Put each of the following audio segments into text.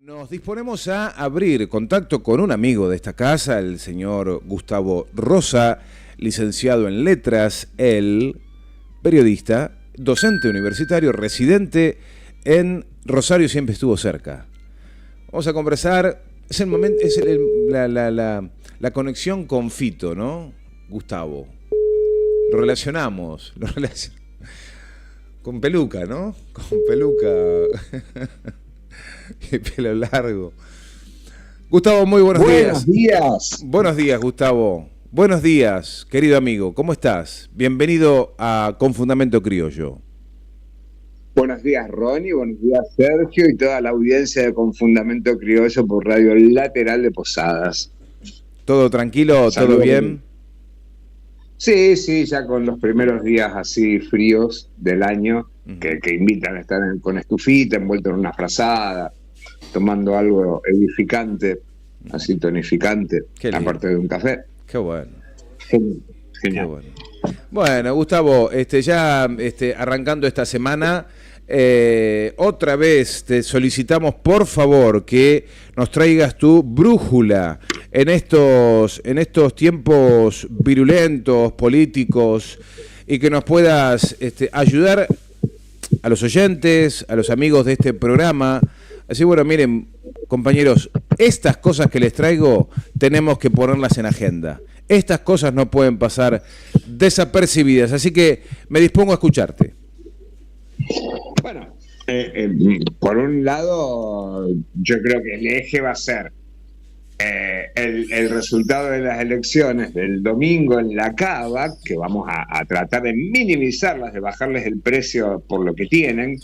Nos disponemos a abrir contacto con un amigo de esta casa, el señor Gustavo Rosa, licenciado en letras, él, periodista, docente universitario, residente en Rosario, siempre estuvo cerca. Vamos a conversar, es el momento, es la conexión con Fito, ¿no? Gustavo. Lo relacionamos con peluca, ¿no? Con peluca. Qué pelo largo. Gustavo, muy buenos días. Buenos días. Buenos días, Gustavo. Buenos días, querido amigo. ¿Cómo estás? Bienvenido a Con Fundamento Criollo. Buenos días, Ronnie. Buenos días, Sergio, y toda la audiencia de Con Fundamento Criollo por Radio Lateral de Posadas. ¿Todo tranquilo? Saludos. ¿Todo bien? Sí, ya con los primeros días así fríos del año, que invitan a estar con estufita, envuelto en una frazada, tomando algo edificante, así tonificante, aparte de un café. Qué bueno. Genial. Qué bueno. Bueno, Gustavo, ya arrancando esta semana, otra vez te solicitamos por favor que nos traigas tu brújula en estos tiempos virulentos, políticos, y que nos puedas ayudar a los oyentes, a los amigos de este programa. Así, bueno, miren, compañeros, estas cosas que les traigo tenemos que ponerlas en agenda. Estas cosas no pueden pasar desapercibidas, así que me dispongo a escucharte. Bueno, por un lado, yo creo que el eje va a ser el resultado de las elecciones del domingo en la Cava, que vamos a tratar de minimizarlas, de bajarles el precio por lo que tienen,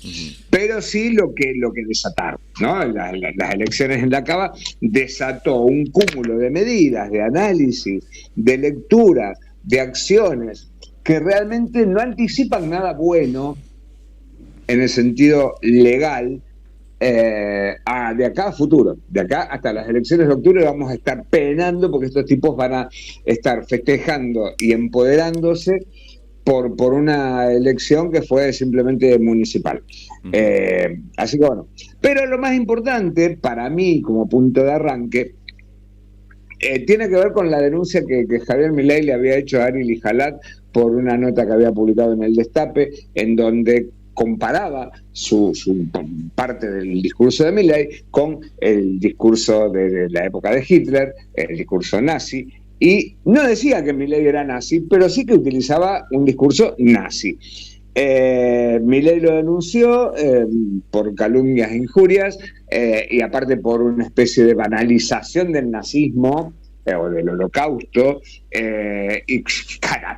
pero sí lo que desataron, ¿no? Las elecciones en la Cava desató un cúmulo de medidas, de análisis, de lecturas, de acciones, que realmente no anticipan nada bueno en el sentido legal, de acá a futuro, de acá hasta las elecciones de octubre vamos a estar penando porque estos tipos van a estar festejando y empoderándose por una elección que fue simplemente municipal. Así que bueno, pero lo más importante para mí como punto de arranque tiene que ver con la denuncia que Javier Milei le había hecho a Ari Lijalat por una nota que había publicado en El Destape, en donde comparaba su parte del discurso de Milei con el discurso de la época de Hitler, el discurso nazi, y no decía que Milei era nazi, pero sí que utilizaba un discurso nazi. Milei lo denunció por calumnias e injurias, y aparte por una especie de banalización del nazismo, o del holocausto, y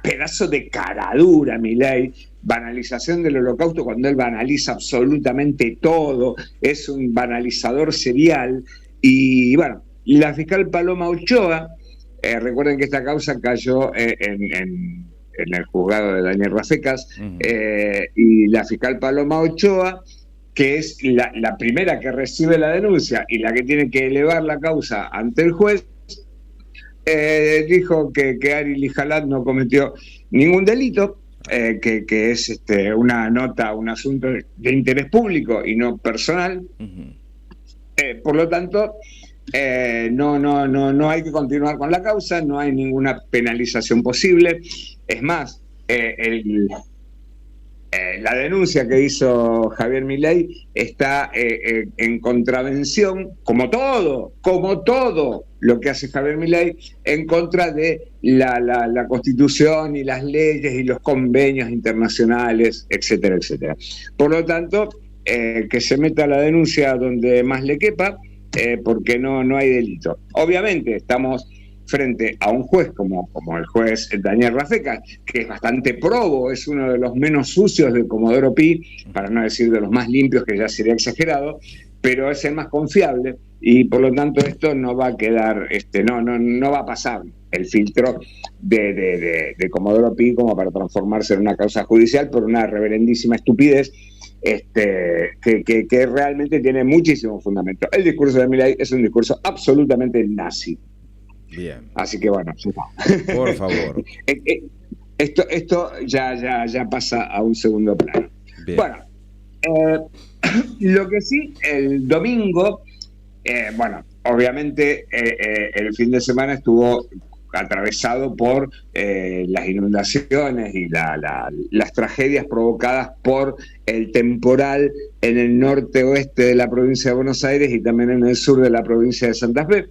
pedazo de caradura Milei, banalización del holocausto cuando él banaliza absolutamente todo, es un banalizador serial. Y bueno, la fiscal Paloma Ochoa, recuerden que esta causa cayó en el juzgado de Daniel Rafecas, y la fiscal Paloma Ochoa, que es la primera que recibe la denuncia y la que tiene que elevar la causa ante el juez, dijo que Ari Lijalat no cometió ningún delito, que es una nota, un asunto de interés público y no personal. Por lo tanto, no hay que continuar con la causa, no hay ninguna penalización posible. Es más, la denuncia que hizo Javier Milei está en contravención, como todo lo que hace Javier Milei, en contra de la Constitución y las leyes y los convenios internacionales, etcétera, etcétera. Por lo tanto, que se meta la denuncia donde más le quepa, porque no hay delito. Obviamente estamos frente a un juez como el juez Daniel Rafecas, que es bastante probo, es uno de los menos sucios de Comodoro Pi, para no decir de los más limpios, que ya sería exagerado, pero es el más confiable, y por lo tanto esto no va a quedar, no va a pasar el filtro de Comodoro Pi como para transformarse en una causa judicial por una reverendísima estupidez, que realmente tiene muchísimo fundamento. El discurso de Milei es un discurso absolutamente nazi. Bien. Así que bueno, por favor. Esto ya pasa a un segundo plano. Bien. Bueno, lo que sí, el domingo Bueno, obviamente el fin de semana estuvo atravesado por las inundaciones y las tragedias provocadas por el temporal en el norte-oeste de la provincia de Buenos Aires y también en el sur de la provincia de Santa Fe,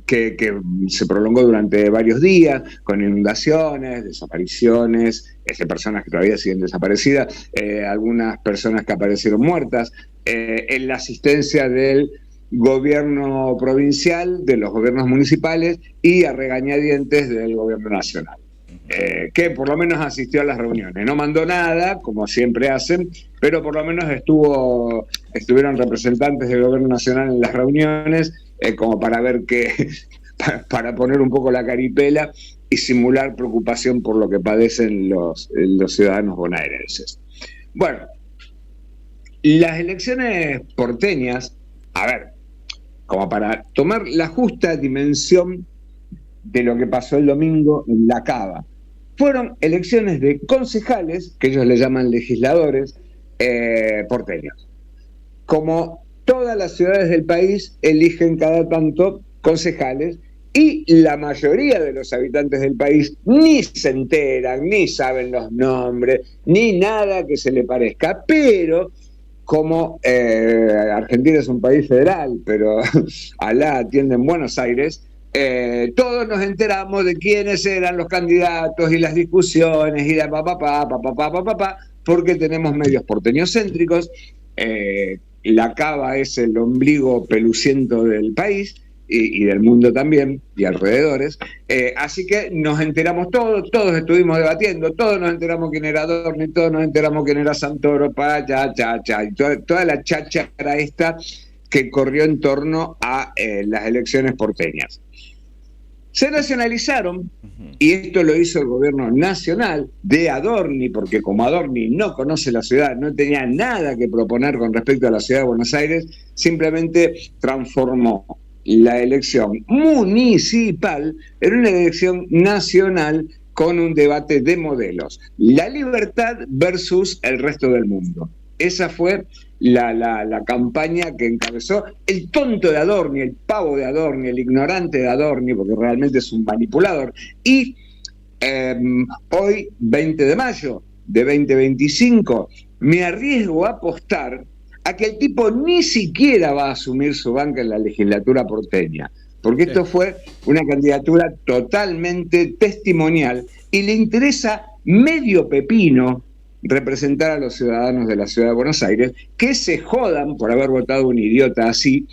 que se prolongó durante varios días, con inundaciones, desapariciones, personas que todavía siguen desaparecidas, algunas personas que aparecieron muertas, en la asistencia del gobierno provincial, de los gobiernos municipales y a regañadientes del gobierno nacional, que por lo menos asistió a las reuniones. No mandó nada, como siempre hacen, pero por lo menos estuvieron representantes del gobierno nacional en las reuniones, como para ver para poner un poco la caripela y simular preocupación por lo que padecen los ciudadanos bonaerenses. Bueno, las elecciones porteñas, a ver, como para tomar la justa dimensión de lo que pasó el domingo en La Cava, fueron elecciones de concejales, que ellos le llaman legisladores, porteños. Como todas las ciudades del país eligen cada tanto concejales, y la mayoría de los habitantes del país ni se enteran, ni saben los nombres, ni nada que se le parezca, pero como Argentina es un país federal, pero Alá atiende en Buenos Aires, todos nos enteramos de quiénes eran los candidatos y las discusiones y la porque tenemos medios porteños céntricos. La Cava es el ombligo peluciento del país y del mundo también, y alrededores, así que nos enteramos todos estuvimos debatiendo, todos nos enteramos quién era Adorni, todos nos enteramos quién era Santoro, y toda la cháchara esta que corrió en torno a las elecciones porteñas. Se nacionalizaron, y esto lo hizo el gobierno nacional de Adorni, porque como Adorni no conoce la ciudad, no tenía nada que proponer con respecto a la ciudad de Buenos Aires, simplemente transformó la elección municipal en una elección nacional con un debate de modelos. La libertad versus el resto del mundo. Esa fue la campaña que encabezó el tonto de Adorni, el pavo de Adorni, el ignorante de Adorni, porque realmente es un manipulador. Y hoy, 20 de mayo de 2025, me arriesgo a apostar a que el tipo ni siquiera va a asumir su banca en la legislatura porteña, porque esto fue una candidatura totalmente testimonial y le interesa medio pepino representar a los ciudadanos de la ciudad de Buenos Aires, que se jodan por haber votado un idiota así,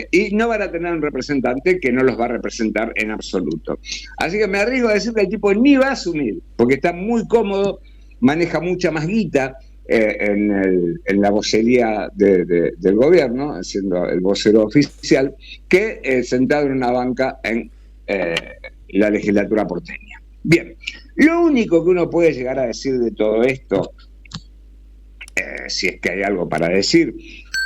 y no van a tener un representante que no los va a representar en absoluto. Así que me arriesgo a decir que el tipo ni va a asumir, porque está muy cómodo, maneja mucha más guita en la vocería del gobierno, siendo el vocero oficial, que sentado en una banca en la legislatura porteña. Bien, lo único que uno puede llegar a decir de todo esto, si es que hay algo para decir,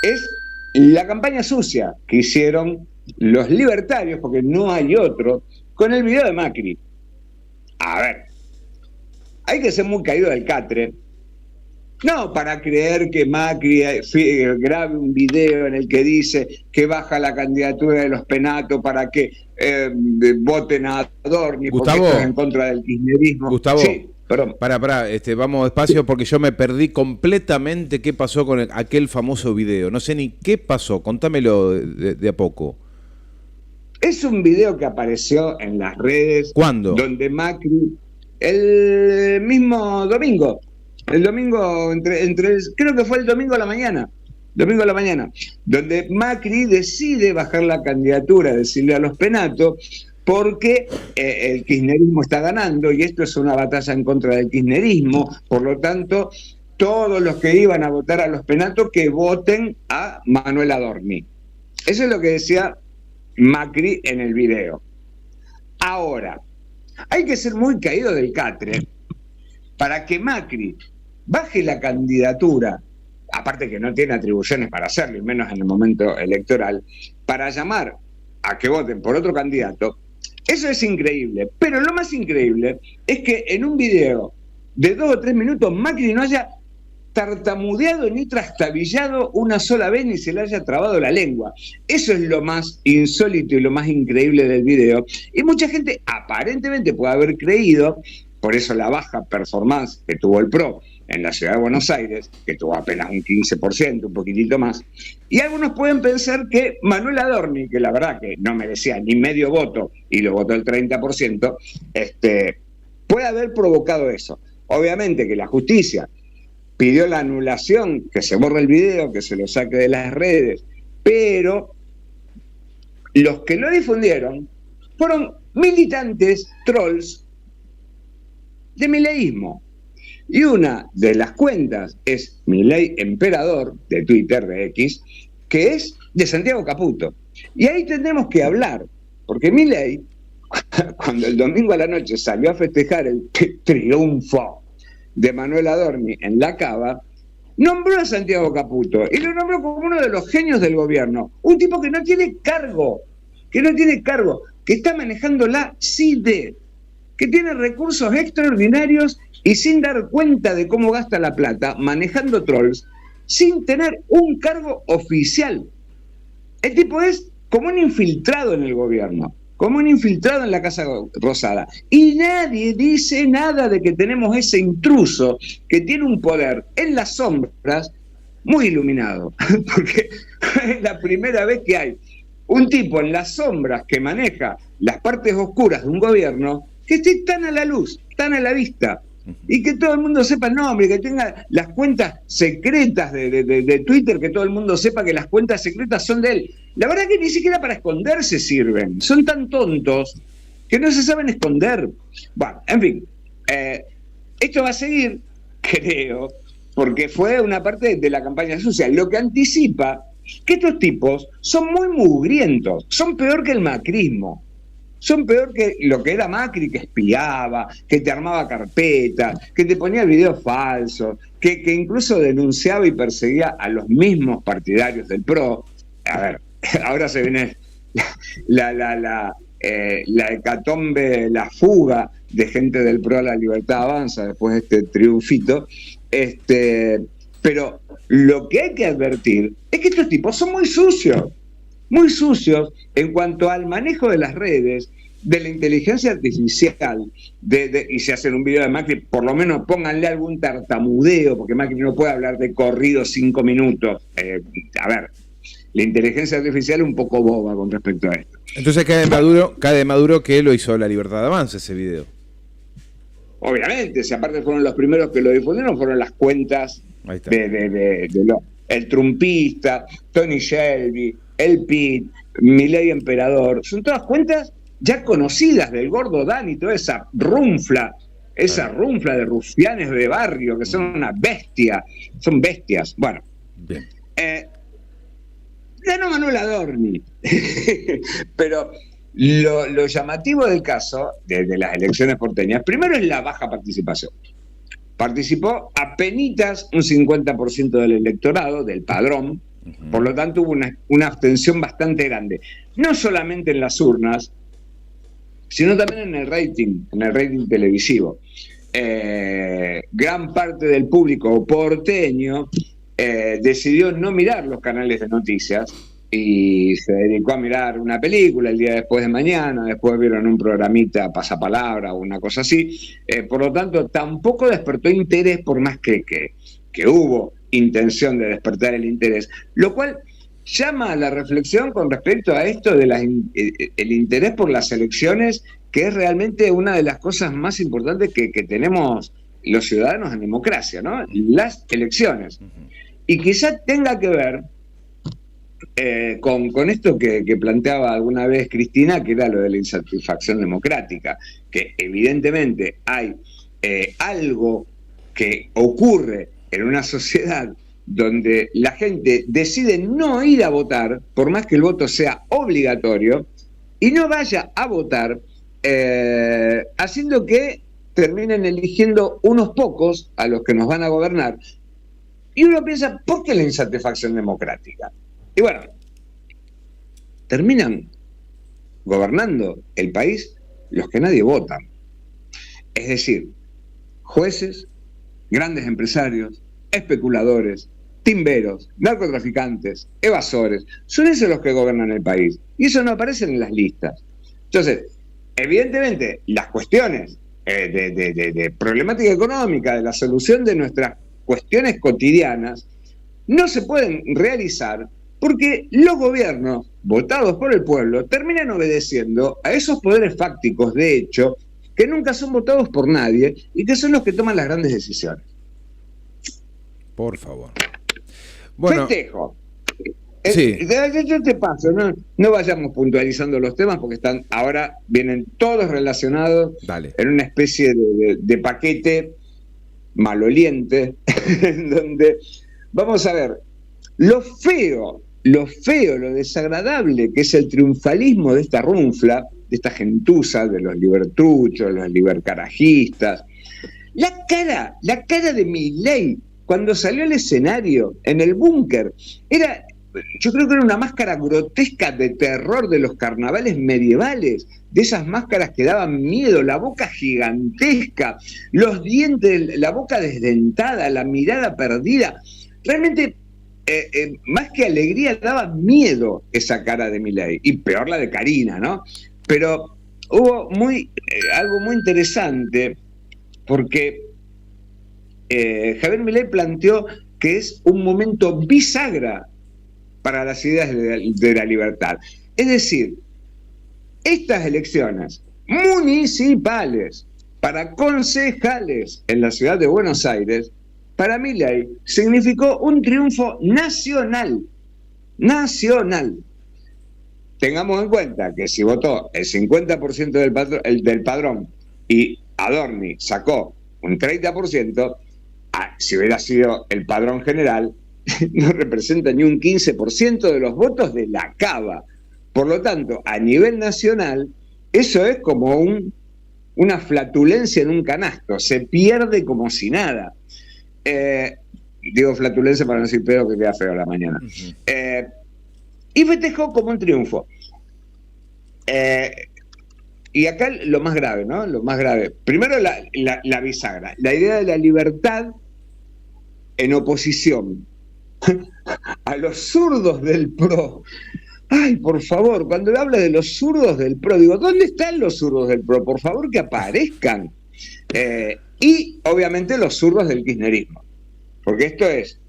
es la campaña sucia que hicieron los libertarios, porque no hay otro, con el video de Macri. A ver, hay que ser muy caído del catre, no para creer que Macri grabe un video en el que dice que baja la candidatura de los Penato para que voten a Adorni, Gustavo, porque esto es en contra del kirchnerismo. Gustavo, sí, perdón. Vamos despacio porque yo me perdí completamente qué pasó con aquel famoso video. No sé ni qué pasó, contámelo de a poco. Es un video que apareció en las redes. ¿Cuándo? Donde Macri, el mismo domingo, creo que fue el domingo a la mañana, donde Macri decide bajar la candidatura de Silvia Los Penato porque el kirchnerismo está ganando y esto es una batalla en contra del kirchnerismo, por lo tanto, todos los que iban a votar a Los Penato que voten a Manuel Adorni. Eso es lo que decía Macri en el video. Ahora, hay que ser muy caído del catre para que Macri baje la candidatura, aparte que no tiene atribuciones para hacerlo, y menos en el momento electoral, para llamar a que voten por otro candidato. Eso es increíble, pero lo más increíble es que en un video de 2 o 3 minutos Macri no haya tartamudeado ni trastabillado una sola vez ni se le haya trabado la lengua. Eso es lo más insólito y lo más increíble del video. Y mucha gente aparentemente puede haber creído, por eso la baja performance que tuvo el Pro en la ciudad de Buenos Aires, que tuvo apenas un 15%, un poquitito más, y algunos pueden pensar que Manuel Adorni, que la verdad que no merecía ni medio voto y lo votó el 30%, puede haber provocado eso. Obviamente que la justicia pidió la anulación, que se borre el video, que se lo saque de las redes, pero los que lo difundieron fueron militantes trolls de mileísmo. Y una de las cuentas es Milei Emperador, de Twitter, de X, que es de Santiago Caputo. Y ahí tenemos que hablar, porque Milei, cuando el domingo a la noche salió a festejar el triunfo de Manuel Adorni en la Cava, nombró a Santiago Caputo y lo nombró como uno de los genios del gobierno. Un tipo que no tiene cargo, que está manejando la CIDE, que tiene recursos extraordinarios y sin dar cuenta de cómo gasta la plata, manejando trolls, sin tener un cargo oficial. El tipo es como un infiltrado en el gobierno, como un infiltrado en la Casa Rosada. Y nadie dice nada de que tenemos ese intruso que tiene un poder en las sombras muy iluminado. Porque es la primera vez que hay un tipo en las sombras que maneja las partes oscuras de un gobierno que esté tan a la luz, tan a la vista. Y que todo el mundo sepa el nombre, que tenga las cuentas secretas de Twitter, que todo el mundo sepa que las cuentas secretas son de él. La verdad que ni siquiera para esconderse sirven. Son tan tontos que no se saben esconder. Bueno, en fin, esto va a seguir, creo, porque fue una parte de la campaña social, lo que anticipa que estos tipos son muy mugrientos, son peor que el macrismo. Son peor que lo que era Macri, que espiaba, que te armaba carpetas, que te ponía videos falsos, que incluso denunciaba y perseguía a los mismos partidarios del PRO. A ver, ahora se viene la hecatombe, la fuga de gente del PRO a la Libertad Avanza después de este triunfito. Pero lo que hay que advertir es que estos tipos son muy sucios en cuanto al manejo de las redes, de la inteligencia artificial, y si hacen un video de Macri, por lo menos pónganle algún tartamudeo, porque Macri no puede hablar de corrido 5 minutos. A ver, la inteligencia artificial es un poco boba con respecto a esto. Entonces cae de Maduro que lo hizo la Libertad de Avance ese video. Obviamente, si aparte fueron los primeros que lo difundieron, fueron las cuentas el trumpista, Tony Shelby, el Pit, Milei Emperador, son todas cuentas ya conocidas del gordo Dani, toda esa runfla de rufianes de barrio que son una bestia, son bestias. Bueno, ganó Manuel Adorni, pero lo llamativo del caso de las elecciones porteñas, primero es la baja participación. Participó apenitas un 50% del electorado, del padrón. Por lo tanto hubo una abstención bastante grande, no solamente en las urnas, sino también en el rating televisivo. Gran parte del público porteño decidió no mirar los canales de noticias y se dedicó a mirar una película el día después de mañana, después vieron un programita pasapalabra o una cosa así. Por lo tanto, tampoco despertó interés, por más que hubo intención de despertar el interés, lo cual llama a la reflexión con respecto a esto de el interés por las elecciones, que es realmente una de las cosas más importantes que tenemos los ciudadanos en democracia, ¿no? Las elecciones. Y quizá tenga que ver con esto que planteaba alguna vez Cristina, que era lo de la insatisfacción democrática, que evidentemente hay algo que ocurre en una sociedad donde la gente decide no ir a votar, por más que el voto sea obligatorio, y no vaya a votar, haciendo que terminen eligiendo unos pocos a los que nos van a gobernar. Y uno piensa, ¿por qué la insatisfacción democrática? Y bueno, terminan gobernando el país los que nadie votan. Es decir, jueces, grandes empresarios, especuladores, timberos, narcotraficantes, evasores. Son esos los que gobiernan el país. Y eso no aparece en las listas. Entonces, evidentemente, las cuestiones de problemática económica, de la solución de nuestras cuestiones cotidianas, no se pueden realizar porque los gobiernos votados por el pueblo terminan obedeciendo a esos poderes fácticos, de hecho, que nunca son votados por nadie y que son los que toman las grandes decisiones. Por favor. Bueno, festejo. Sí. Yo te paso, no vayamos puntualizando los temas porque ahora vienen todos relacionados. Dale. En una especie de paquete maloliente, en donde vamos a ver lo feo, lo desagradable que es el triunfalismo de esta runfla, de esta gentuza, de los libertruchos, los libercarajistas. La cara de Milei cuando salió al escenario, en el búnker, yo creo que era una máscara grotesca de terror de los carnavales medievales, de esas máscaras que daban miedo, la boca gigantesca, los dientes, la boca desdentada, la mirada perdida. Realmente, más que alegría, daba miedo esa cara de Milei, y peor la de Karina, ¿no? Pero hubo algo muy interesante, porque Javier Milei planteó que es un momento bisagra para las ideas de la libertad. Es decir, estas elecciones municipales para concejales en la ciudad de Buenos Aires, para Milei significó un triunfo nacional. Tengamos en cuenta que si votó el 50% del padrón y Adorni sacó un 30%, si hubiera sido el padrón general, no representa ni un 15% de los votos de la Cava. Por lo tanto, a nivel nacional, eso es como una flatulencia en un canasto, se pierde como si nada. Digo flatulencia para no decir pedo, que queda feo a la mañana. Y festejó como un triunfo. Y acá lo más grave, ¿no? Lo más grave. Primero la bisagra, la idea de la libertad en oposición a los zurdos del PRO. Ay, por favor, cuando habla de los zurdos del PRO, digo, ¿dónde están los zurdos del PRO? Por favor, que aparezcan. Y, obviamente, los zurdos del kirchnerismo. Porque esto es,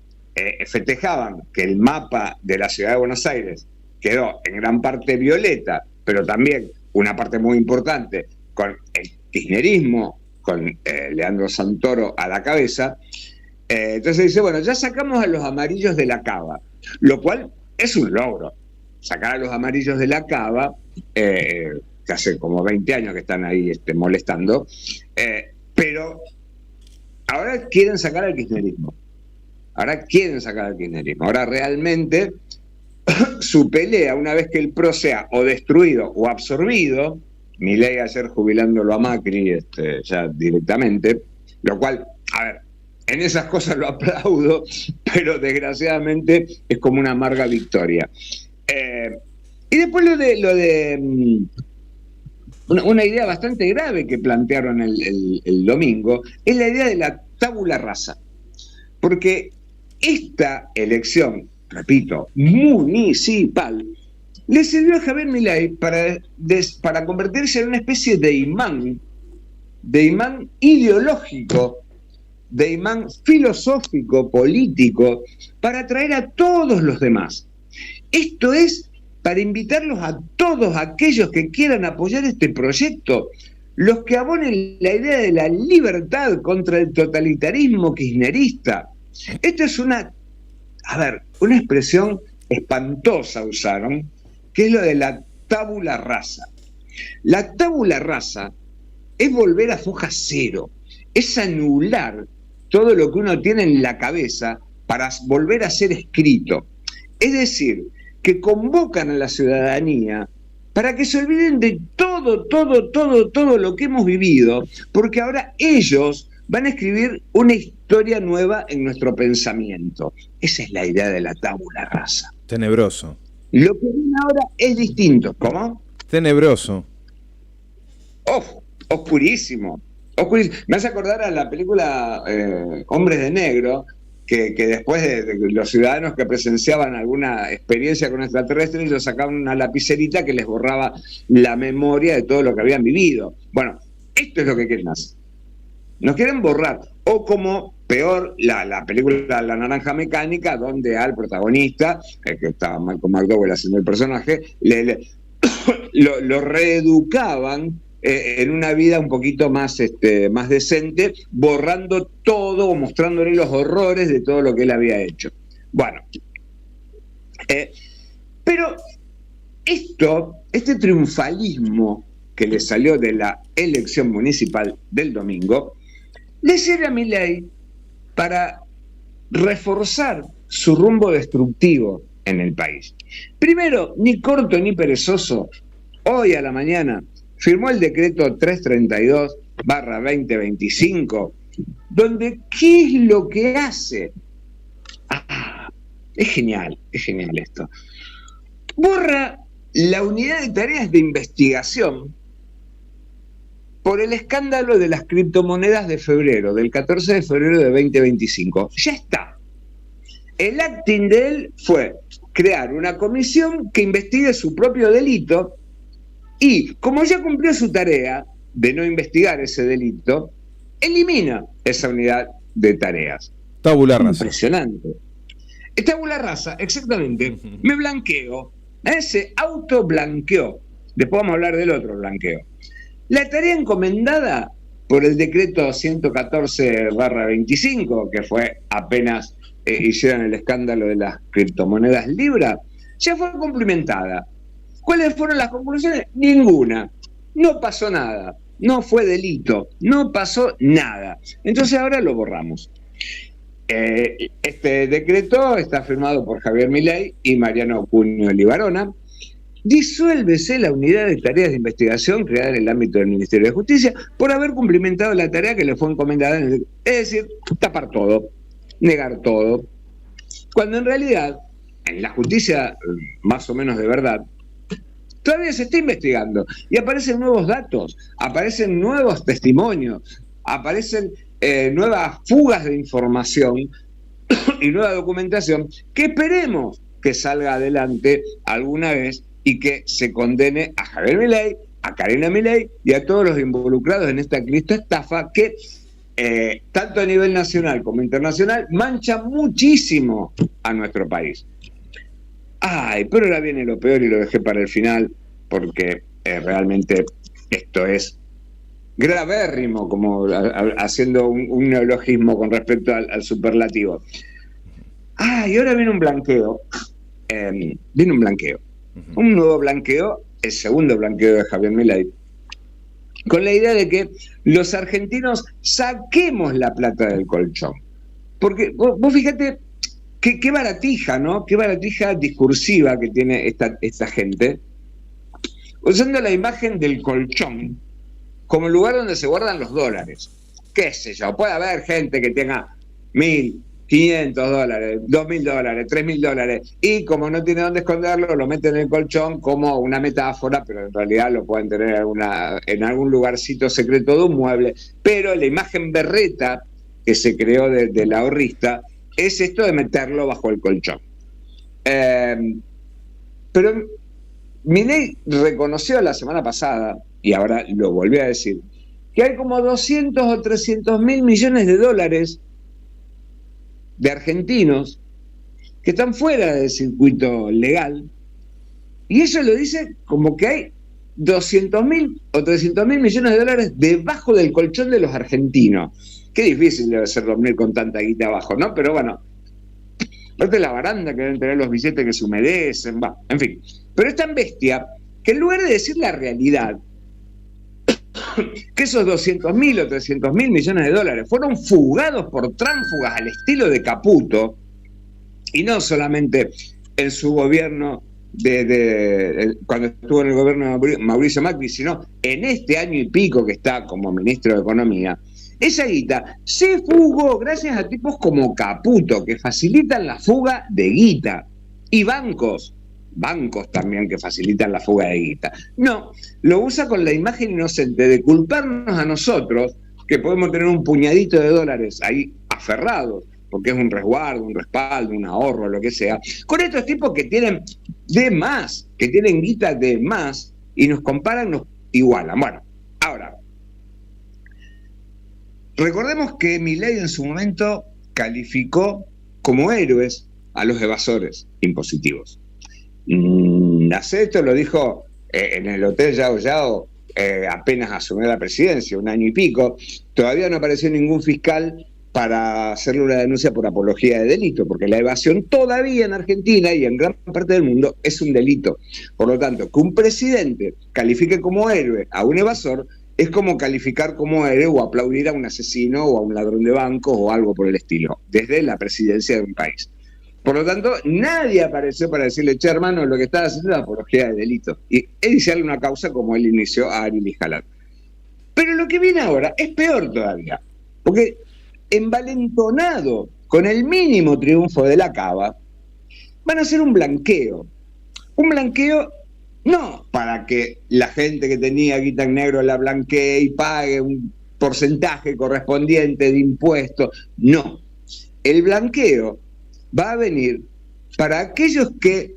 festejaban que el mapa de la ciudad de Buenos Aires quedó en gran parte violeta, pero también una parte muy importante con el kirchnerismo, con Leandro Santoro a la cabeza. Entonces dice, bueno, ya sacamos a los amarillos de la Cava, lo cual es un logro. Sacar a los amarillos de la Cava, que hace como 20 años que están ahí molestando, pero ahora quieren sacar al kirchnerismo. Ahora realmente su pelea, una vez que el PRO sea o destruido o absorbido, Milei ayer jubilándolo a Macri ya directamente, lo cual, a ver, en esas cosas lo aplaudo, pero desgraciadamente es como una amarga victoria. Y después una idea bastante grave que plantearon el domingo es la idea de la tabula rasa. Porque esta elección, repito, municipal, le sirvió a Javier Milei para convertirse en una especie de imán ideológico, de imán filosófico, político, para atraer a todos los demás. Esto es para invitarlos a todos aquellos que quieran apoyar este proyecto, los que abonen la idea de la libertad contra el totalitarismo kirchnerista. Esto es una expresión espantosa usaron, que es lo de la tabula rasa. La tabula rasa es volver a foja cero, es anular todo lo que uno tiene en la cabeza para volver a ser escrito. Es decir, que convocan a la ciudadanía para que se olviden de todo lo que hemos vivido, porque ahora ellos van a escribir una historia nueva en nuestro pensamiento. Esa es la idea de la tabula rasa. Tenebroso. Lo que viene ahora es distinto. ¿Cómo? Tenebroso. Oscurísimo. Me hace acordar a la película Hombres de Negro, que después de los ciudadanos que presenciaban alguna experiencia con extraterrestres, ellos sacaban una lapicerita que les borraba la memoria de todo lo que habían vivido. Bueno, esto es lo que quieren hacer. Nos quieren borrar. O como peor, la película La Naranja Mecánica, donde al protagonista, que estaba Malcolm McDowell haciendo el personaje, lo reeducaban en una vida un poquito más decente, borrando todo o mostrándole los horrores de todo lo que él había hecho. Bueno, pero este triunfalismo que le salió de la elección municipal del domingo, le sirve a Milei para reforzar su rumbo destructivo en el país. Primero, ni corto ni perezoso, hoy a la mañana firmó el decreto 332/2025, donde ¿qué es lo que hace? Es genial esto. Borra la unidad de tareas de investigación por el escándalo de las criptomonedas de febrero, del 14 de febrero de 2025. Ya está. El acting de él fue crear una comisión que investigue su propio delito y, como ya cumplió su tarea de no investigar ese delito, elimina esa unidad de tareas. Tabula rasa. Impresionante. Tabula rasa, exactamente. Me blanqueo. Se autoblanqueó. Después vamos a hablar del otro blanqueo. La tarea encomendada por el decreto 114/25, que fue apenas hicieron el escándalo de las criptomonedas Libra, ya fue cumplimentada. ¿Cuáles fueron las conclusiones? Ninguna. No pasó nada. No fue delito. No pasó nada. Entonces ahora lo borramos. Este decreto está firmado por Javier Milei y Mariano Cuño Libarona. Disuélvese la unidad de tareas de investigación creada en el ámbito del Ministerio de Justicia por haber cumplimentado la tarea que le fue encomendada. Es decir, tapar todo, negar todo. Cuando en realidad, en la justicia más o menos de verdad, todavía se está investigando y aparecen nuevos datos, aparecen nuevos testimonios, aparecen nuevas fugas de información y nueva documentación que esperemos que salga adelante alguna vez y que se condene a Javier Milei, a Karina Milei y a todos los involucrados en esta estafa que tanto a nivel nacional como internacional mancha muchísimo a nuestro país. Pero ahora viene lo peor y lo dejé para el final porque realmente esto es gravérrimo, como haciendo un neologismo con respecto al superlativo. Y ahora viene un blanqueo. Un nuevo blanqueo, el segundo blanqueo de Javier Milei, con la idea de que los argentinos saquemos la plata del colchón. Porque vos fíjate qué baratija, ¿no? Qué baratija discursiva que tiene esta gente, usando la imagen del colchón como lugar donde se guardan los dólares. Qué sé yo, puede haber gente que tenga $1.500, $2.000, $3.000, y como no tiene dónde esconderlo, lo meten en el colchón como una metáfora, pero en realidad lo pueden tener en algún lugarcito secreto de un mueble. Pero la imagen berreta que se creó del ahorrista es esto de meterlo bajo el colchón. Pero Milei reconoció la semana pasada, y ahora lo volvió a decir, que hay como 200 o 300 mil millones de dólares de argentinos que están fuera del circuito legal, y eso lo dice como que hay 200.000 o 300.000 millones de dólares debajo del colchón de los argentinos. Qué difícil debe ser dormir con tanta guita abajo, ¿no? Pero bueno, aparte de la baranda que deben tener los billetes que se humedecen, en fin. Pero es tan bestia que en lugar de decir la realidad, que esos 200.000 o 300.000 millones de dólares fueron fugados por tránsfugas al estilo de Caputo, y no solamente en su gobierno cuando estuvo en el gobierno de Mauricio Macri, sino en este año y pico que está como ministro de Economía, esa guita se fugó gracias a tipos como Caputo, que facilitan la fuga de guita, y bancos también que facilitan la fuga de guita. No, lo usa con la imagen inocente de culparnos a nosotros, que podemos tener un puñadito de dólares ahí aferrados porque es un resguardo, un respaldo, un ahorro, lo que sea, con estos tipos que tienen de más, que tienen guita de más, y nos comparan, nos igualan. Bueno, ahora, recordemos que Milei en su momento calificó como héroes a los evasores impositivos. Esto lo dijo en el Hotel Yao Yao apenas asumió la presidencia, 1 año y pico. Todavía no apareció ningún fiscal para hacerle una denuncia por apología de delito, porque la evasión todavía en Argentina y en gran parte del mundo es un delito. Por lo tanto, que un presidente califique como héroe a un evasor es como calificar como héroe o aplaudir a un asesino o a un ladrón de bancos o algo por el estilo, desde la presidencia de un país. Por lo tanto, nadie apareció para decirle, che, hermano, lo que estás haciendo es apología de delito, y iniciarle una causa como él inició a Ari Lijalad. Pero lo que viene ahora es peor todavía, porque envalentonado con el mínimo triunfo de la Cava, van a hacer un blanqueo. Un blanqueo no para que la gente que tenía guita en negro la blanquee y pague un porcentaje correspondiente de impuestos. No. El blanqueo va a venir para aquellos que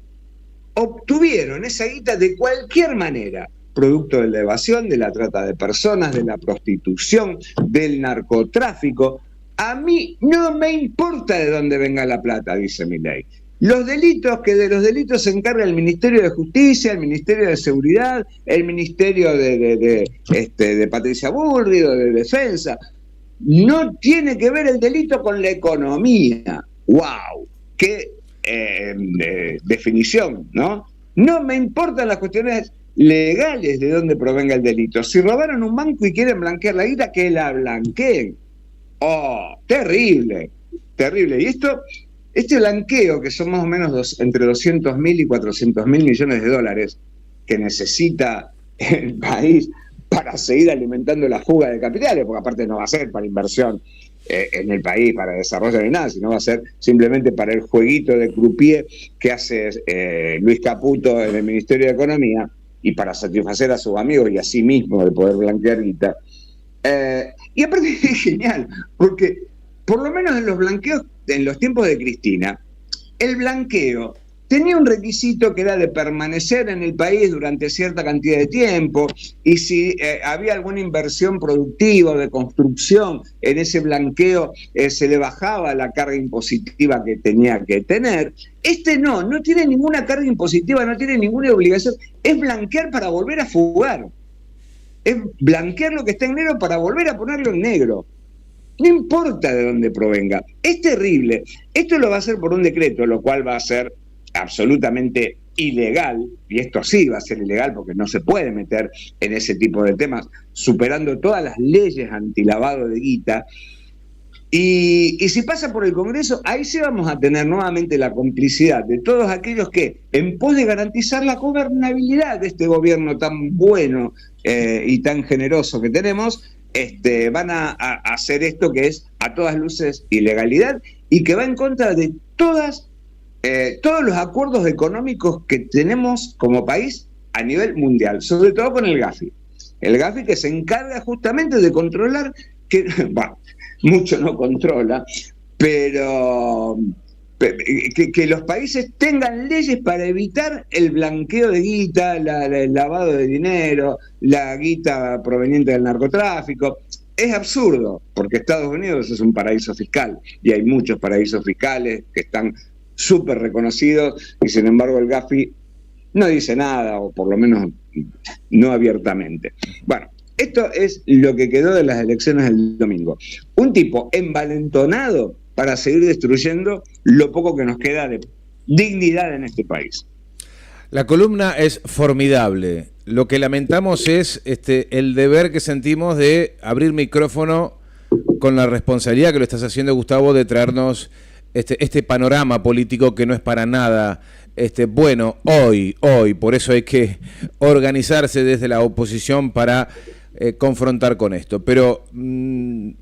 obtuvieron esa guita de cualquier manera, producto de la evasión, de la trata de personas, de la prostitución, del narcotráfico. A mí no me importa de dónde venga la plata, dice Milei. Los delitos, que de los delitos se encarga el Ministerio de Justicia, el Ministerio de Seguridad, el Ministerio de Patricia Bullrich, de Defensa. No tiene que ver el delito con la economía. ¡Wow! ¡Qué definición!, ¿no? No me importan las cuestiones legales de dónde provenga el delito. Si robaron un banco y quieren blanquear la guita, que la blanqueen. ¡Oh! Terrible, terrible. Y este blanqueo, que son más o menos entre 200.000 y 400.000 millones de dólares que necesita el país para seguir alimentando la fuga de capitales, porque aparte no va a ser para inversión en el país, para desarrollo ni nada, sino va a ser simplemente para el jueguito de croupier que hace Luis Caputo en el Ministerio de Economía y para satisfacer a sus amigos y a sí mismo de poder blanquear guita. Y aparte es genial, porque por lo menos en los blanqueos, en los tiempos de Cristina, el blanqueo tenía un requisito que era de permanecer en el país durante cierta cantidad de tiempo, y si había alguna inversión productiva o de construcción en ese blanqueo, se le bajaba la carga impositiva que tenía que tener. Este no tiene ninguna carga impositiva, no tiene ninguna obligación, es blanquear para volver a fugar. Es blanquear lo que está en negro para volver a ponerlo en negro. No importa de dónde provenga. Es terrible. Esto lo va a hacer por un decreto, lo cual va a ser absolutamente ilegal, y esto sí va a ser ilegal porque no se puede meter en ese tipo de temas, superando todas las leyes antilavado de guita. Y si pasa por el Congreso, ahí sí vamos a tener nuevamente la complicidad de todos aquellos que, en pos de garantizar la gobernabilidad de este gobierno tan bueno y tan generoso que tenemos, van a hacer esto que es a todas luces ilegalidad y que va en contra de todos los acuerdos económicos que tenemos como país a nivel mundial, sobre todo con el Gafi. El Gafi, que se encarga justamente de controlar, que bueno, mucho no controla, pero que los países tengan leyes para evitar el blanqueo de guita, el lavado de dinero, la guita proveniente del narcotráfico. Es absurdo, porque Estados Unidos es un paraíso fiscal y hay muchos paraísos fiscales que están súper reconocidos, y sin embargo el Gafi no dice nada, o por lo menos no abiertamente. Bueno, esto es lo que quedó de las elecciones del domingo. Un tipo envalentonado para seguir destruyendo lo poco que nos queda de dignidad en este país. La columna es formidable. Lo que lamentamos es el deber que sentimos de abrir micrófono con la responsabilidad que lo estás haciendo, Gustavo, de traernos este panorama político que no es para nada bueno hoy. Por eso hay que organizarse desde la oposición para confrontar con esto. Pero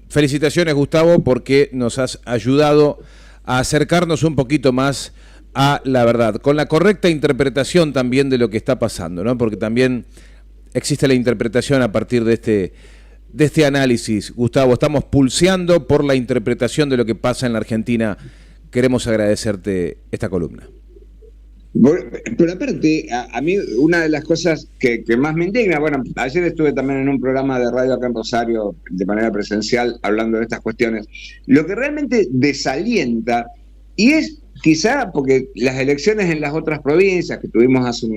felicitaciones, Gustavo, porque nos has ayudado a acercarnos un poquito más a la verdad, con la correcta interpretación también de lo que está pasando, ¿no? Porque también existe la interpretación a partir de de este análisis, Gustavo. Estamos pulseando por la interpretación de lo que pasa en la Argentina. Queremos agradecerte esta columna. Pero aparte, a mí una de las cosas que más me indigna, bueno, ayer estuve también en un programa de radio acá en Rosario, de manera presencial, hablando de estas cuestiones, lo que realmente desalienta, y es quizá porque las elecciones en las otras provincias que tuvimos hace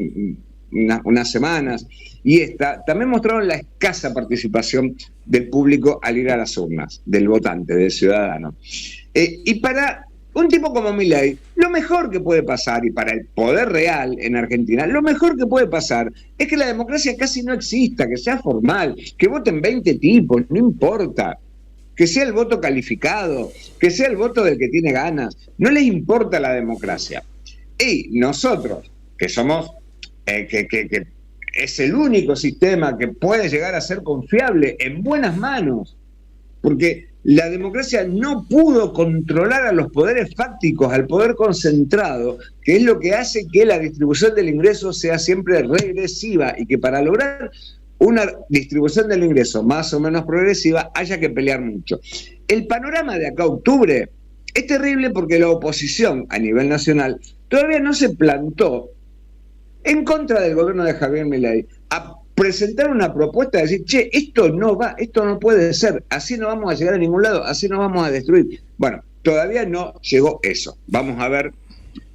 unas semanas, y también mostraron la escasa participación del público al ir a las urnas, del votante, del ciudadano. Y para un tipo como Milei, lo mejor que puede pasar, y para el poder real en Argentina, lo mejor que puede pasar es que la democracia casi no exista, que sea formal, que voten 20 tipos, no importa, que sea el voto calificado, que sea el voto del que tiene ganas, no les importa la democracia. Y nosotros, que somos, que es el único sistema que puede llegar a ser confiable, en buenas manos, porque la democracia no pudo controlar a los poderes fácticos, al poder concentrado, que es lo que hace que la distribución del ingreso sea siempre regresiva y que para lograr una distribución del ingreso más o menos progresiva haya que pelear mucho. El panorama de acá a octubre es terrible porque la oposición a nivel nacional todavía no se plantó en contra del gobierno de Javier Milei a presentar una propuesta de decir, che, esto no va, esto no puede ser, así no vamos a llegar a ningún lado, así nos vamos a destruir. Bueno, todavía no llegó eso. Vamos a ver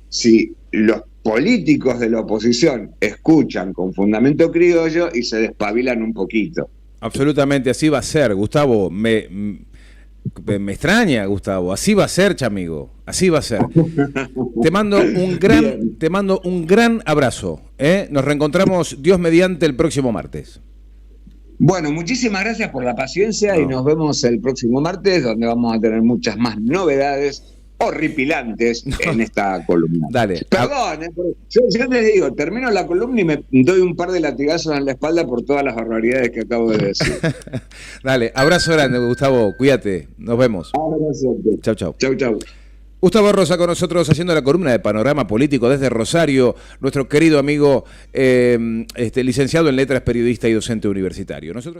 si los políticos de la oposición escuchan con fundamento criollo y se despabilan un poquito. Absolutamente, así va a ser, Gustavo. Me extraña, Gustavo. Así va a ser, chamigo. Así va a ser. Te mando un gran abrazo. Nos reencontramos, Dios mediante, el próximo martes. Bueno, muchísimas gracias por la paciencia y nos vemos el próximo martes, donde vamos a tener muchas más novedades horripilantes en esta columna. Dale. Perdón, yo les digo, termino la columna y me doy un par de latigazos en la espalda por todas las barbaridades que acabo de decir. Dale, abrazo grande, Gustavo, cuídate, nos vemos. Abrazo. Chau, chau. Chau, chau. Gustavo Rosa con nosotros haciendo la columna de Panorama Político desde Rosario, nuestro querido amigo licenciado en Letras, periodista y docente universitario. Nosotros